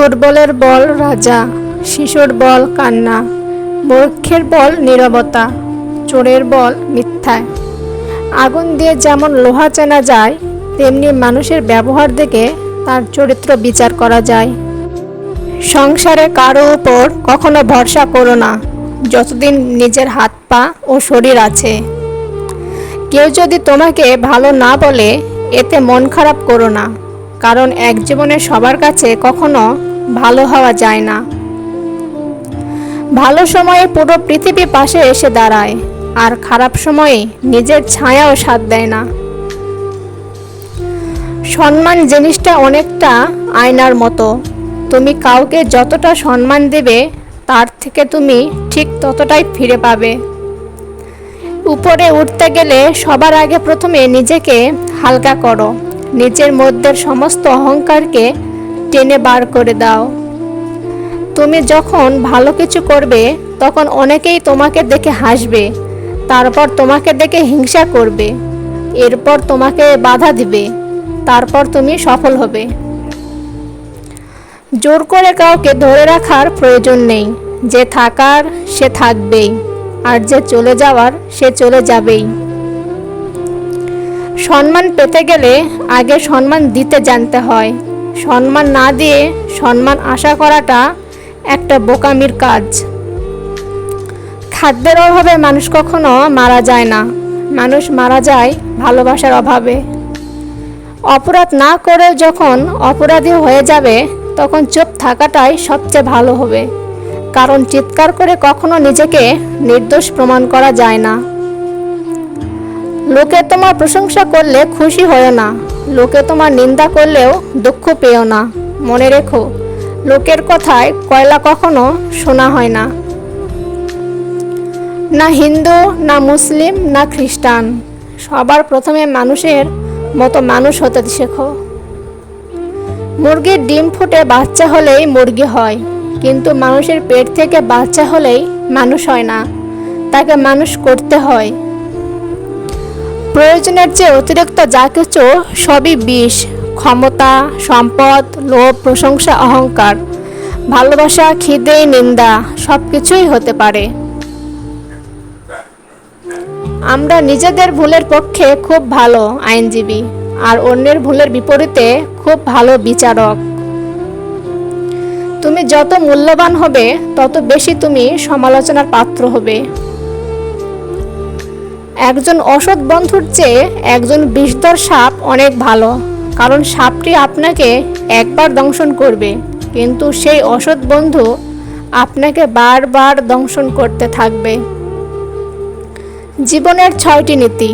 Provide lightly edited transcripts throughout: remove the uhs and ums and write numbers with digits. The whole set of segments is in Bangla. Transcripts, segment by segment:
দুর্বলের বল রাজা, শিশুর বল কান্না, মূর্খের বল নীরবতা, চোরের বল মিথ্যায়। আগুন দিয়ে যেমন লোহা চেনা যায়, তেমনি মানুষের ব্যবহার দেখে তার চরিত্র বিচার করা যায়। সংসারে কারো উপর কখনো ভরসা করো না যতদিন নিজের হাত পা ও শরীর আছে। কেউ যদি তোমাকে ভালো না বলে, এতে মন খারাপ করো না, কারণ এক জীবনে সবার কাছে কখনো ভালো হওয়া যায় না। ভালো সময়ে পুরো পৃথিবী পাশে এসে দাঁড়ায়, আর খারাপ সময়ে নিজের ছায়াও সাথ দেয় না। সম্মান জিনিসটা অনেকটা আয়নার মতো। তুমি কাউকে যতটা সম্মান দেবে, তার থেকে তুমি ঠিক ততটাই ফিরে পাবে। উপরে উঠতে গেলে সবার আগে প্রথমে নিজেকে হালকা করো। নিজের মধ্যের সমস্ত অহংকারকে টেনে বার করে দাও। তুমি যখন ভালো কিছু করবে, তখন অনেকেই তোমাকে দেখে হাসবে, তারপর তোমাকে দেখে হিংসা করবে, এরপর তোমাকে বাধা দিবে, তারপর তুমি সফল হবে। জোর করে কাউকে ধরে রাখার প্রয়োজন নেই। যে থাকার সে থাকবেই, আর যে চলে যাওয়ার সে চলে যাবেই। সম্মান পেতে গেলে আগে সম্মান দিতে জানতে হয়। সম্মান না দিয়ে সম্মান আশা করাটা একটা বোকামির কাজ। খাদ্যের অভাবে মানুষ কখনো মারা যায় না, মানুষ মারা যায় ভালোবাসার অভাবে। অপরাধ না করে যখন অপরাধী হয়ে যাবে, তখন চুপ থাকাটাই সবচেয়ে ভালো হবে, কারণ চিৎকার করে কখনো নিজেকে নির্দোষ প্রমাণ করা যায় না। লোকে তোমার প্রশংসা করলে খুশি হয়ো না, লোকে তোমার নিন্দা করলেও দুঃখ পেও না। মনে রেখো, লোকের কথায় কয়লা কখনো শোনা হয় না। না হিন্দু, না মুসলিম, না খ্রিস্টান, সবার প্রথমে মানুষের মতো মানুষ হতে শেখো। মুরগির ডিম ফুটে বাচ্চা হলেই মুরগি হয়, কিন্তু মানুষের পেট থেকে বাচ্চা হলেই মানুষ হয় না, তাকে মানুষ করতে হয়। প্রয়োজনের চেয়ে অতিরিক্ত যা কিছু সবই বিষ। ক্ষমতা, সম্পদ, লোভ, প্রশংসা, অহংকার, ভালোবাসা, খিদে, নিন্দা, সব কিছুই হতে পারে। আমরা নিজেদের ভুলের পক্ষে খুব ভালো আইনজীবী, আর অন্যের ভুলের বিপরীতে খুব ভালো বিচারক। তুমি যত মূল্যবান হবে, তত বেশি তুমি সমালোচনার পাত্র হবে। একজন অসৎ বন্ধুর চেয়ে একজন বিষধর সাপ অনেক ভালো, কারণ সাপটি আপনাকে একবার দংশন করবে, কিন্তু সেই অসৎ বন্ধু আপনাকে বারবার দংশন করতে থাকবে। জীবনের 6টি নীতি।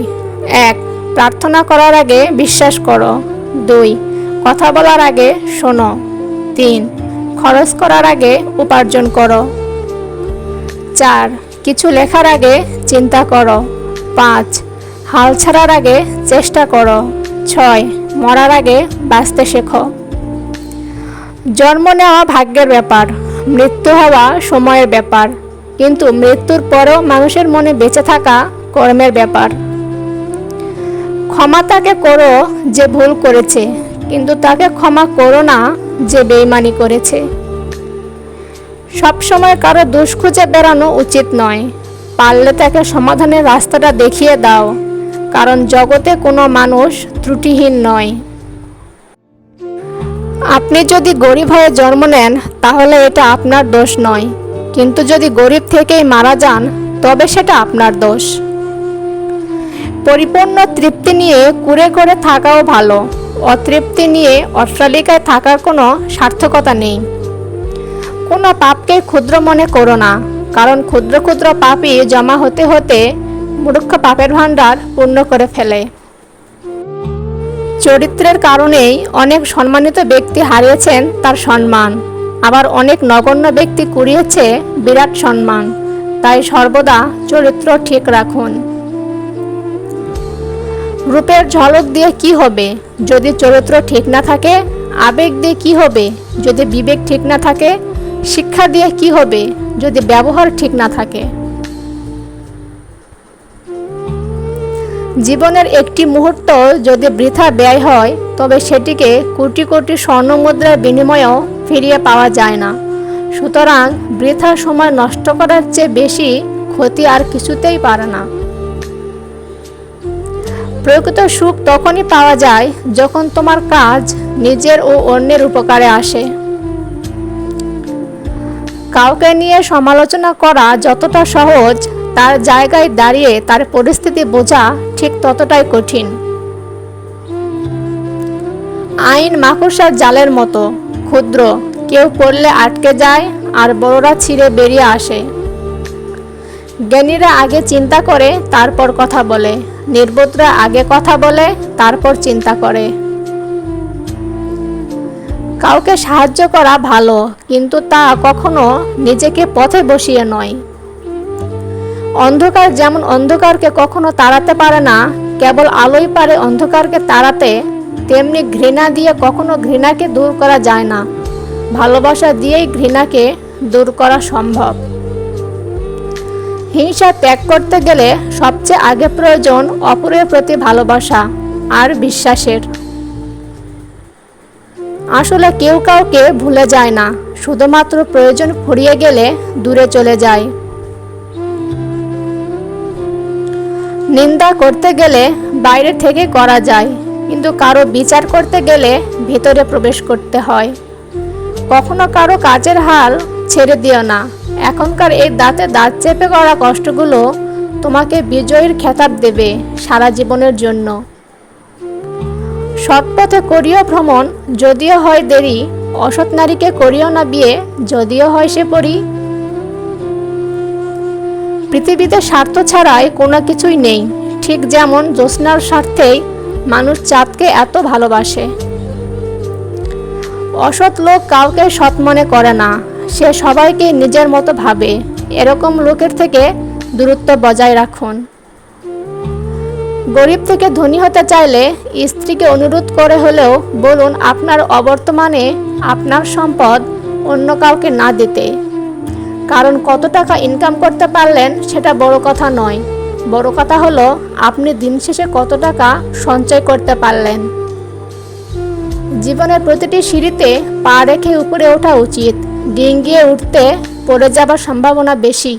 1. প্রার্থনা করার আগে বিশ্বাস করো। 2. কথা বলার আগে শোনো। 3. খরচ করার আগে উপার্জন করো। 4. কিছু লেখার আগে চিন্তা করো। 5. হাল ছাড়ার আগে চেষ্টা করো। 6. মরার আগে বাঁচতে শেখো। জন্ম নেওয়া ভাগ্যের ব্যাপার, মৃত্যু হওয়া সময়ের ব্যাপার, কিন্তু মৃত্যুর পরেও মানুষের মনে বেঁচে থাকা কর্মের ব্যাপার। ক্ষমা তাকে করো যে ভুল করেছে, কিন্তু তাকে ক্ষমা করো না যে বেইমানি করেছে। সবসময় কারো দোষ খুঁজে বেড়ানো উচিত নয়, পারলে তাকে সমাধানের রাস্তাটা দেখিয়ে দাও, কারণ জগতে কোনো মানুষ ত্রুটিহীন নয়। আপনি যদি গরিব হয়ে জন্ম নেন, তাহলে এটা আপনার দোষ নয়, কিন্তু যদি গরিব থেকেই মারা যান, তবে সেটা আপনার দোষ। পরিপূর্ণ তৃপ্তি নিয়ে কুরে করে থাকাও ভালো, অতৃপ্তি নিয়ে অট্টালিকায় থাকার কোনো সার্থকতা নেই। কোনো পাপকে ক্ষুদ্র মনে করো না, কারণ ক্ষুদ্র ক্ষুদ্র পাপই জমা হতে হতে মূর্খ পাপের ভাণ্ডার পূর্ণ করে ফেলে। চরিত্রের কারণেই অনেক সম্মানিত ব্যক্তি হারিয়েছেন তার সম্মান, আবার অনেক নগণ্য ব্যক্তি কুড়িয়েছে বিরাট সম্মান। তাই সর্বদা চরিত্র ঠিক রাখুন। রূপের ঝলক দিয়ে কি হবে যদি চরিত্র ঠিক না থাকে? আবেগ দিয়ে কি হবে যদি বিবেক ঠিক না থাকে? শিক্ষা দিয়ে কি হবে যদি ব্যবহার ঠিক না থাকে? জীবনের একটি মুহূর্ত যদি বৃথা ব্যয় হয় তবে সেটিকে কোটি কোটি স্বর্ণমুদ্রার বিনিময়েও ফিরিয়ে পাওয়া যায় না। সুতরাং বৃথা সময় নষ্ট করার চেয়ে বেশি ক্ষতি আর কিছুতেই পারে না। প্রকৃত সুখ তখনই পাওয়া যায় যখন তোমার কাজ নিজের ও অন্যের উপকারে আসে। কাউকে নিয়ে সমালোচনা করা যতটা সহজ, তার জায়গায় দাঁড়িয়ে তার পরিস্থিতি বোঝা ঠিক ততটাই কঠিন। আইন মাকড়সার জালের মতো ক্ষুদ্র, কেউ পড়লে আটকে যায় আর বড়রা ছিঁড়ে বেরিয়ে আসে। জ্ঞানীরা আগে চিন্তা করে তারপর কথা বলে, নির্বোধরা আগে কথা বলে তারপর চিন্তা করে। কাউকে সাহায্য করা ভালো, কিন্তু তা কখনো নিজেকে পথে বসিয়ে নয়। অন্ধকার যেমন অন্ধকারকে কখনো তাড়াতে পারে না, কেবল আলোই পারে অন্ধকারকে তাড়াতে, তেমনি ঘৃণা দিয়ে কখনো ঘৃণাকে দূর করা যায় না। ভালোবাসা দিয়েই ঘৃণাকে দূর করা সম্ভব। হিংসা ত্যাগ করতে গেলে সবচেয়ে আগে প্রয়োজন অপরের প্রতি ভালোবাসা আর বিশ্বাসের। আসলে কেউ কাউকে ভুলে যায় না, শুধুমাত্র প্রয়োজন ফুরিয়ে গেলে দূরে চলে যায়। নিন্দা করতে গেলে বাইরে থেকে করা যায়, কিন্তু কারো বিচার করতে গেলে ভিতরে প্রবেশ করতে হয়। কখনো কারো কাজের হাল ছেড়ে দিও না। এখনকার এই দাঁতে দাঁত চেপে করা কষ্টগুলো তোমাকে বিজয়ীর খেতাব দেবে সারা জীবনের জন্য। সৎপথে করিও ভ্রমণ, যদিও হয় দেরি। অসৎ নারীকে করিও না বিয়ে, যদিও হয় সে পরী। পৃথিবীতে স্বার্থ ছাড়াই কোনো কিছুই নেই, ঠিক যেমন জ্যোৎস্নার স্বার্থেই মানুষ চাঁদকে এত ভালোবাসে। অসৎ লোক কাউকে সৎ মনে করে না, সে সবাইকে নিজের মতো ভাবে। এরকম লোকের থেকে দূরত্ব বজায় রাখুন। গরিব থেকে ধনী হতে চাইলে স্ত্রীকে অনুরোধ করে হলেও বলুন আপনার অবর্তমানে আপনার সম্পদ অন্য কাউকে না দিতে। কারণ কত টাকা ইনকাম করতে পারলেন সেটা বড় কথা নয়, বড় কথা হলো আপনি দিন শেষে কত টাকা সঞ্চয় করতে পারলেন। জীবনের প্রতিটি সিঁড়িতে পা রেখে উপরে ওঠা উচিত, ডিঙিয়ে উঠতে পড়ে যাবার সম্ভাবনা বেশি।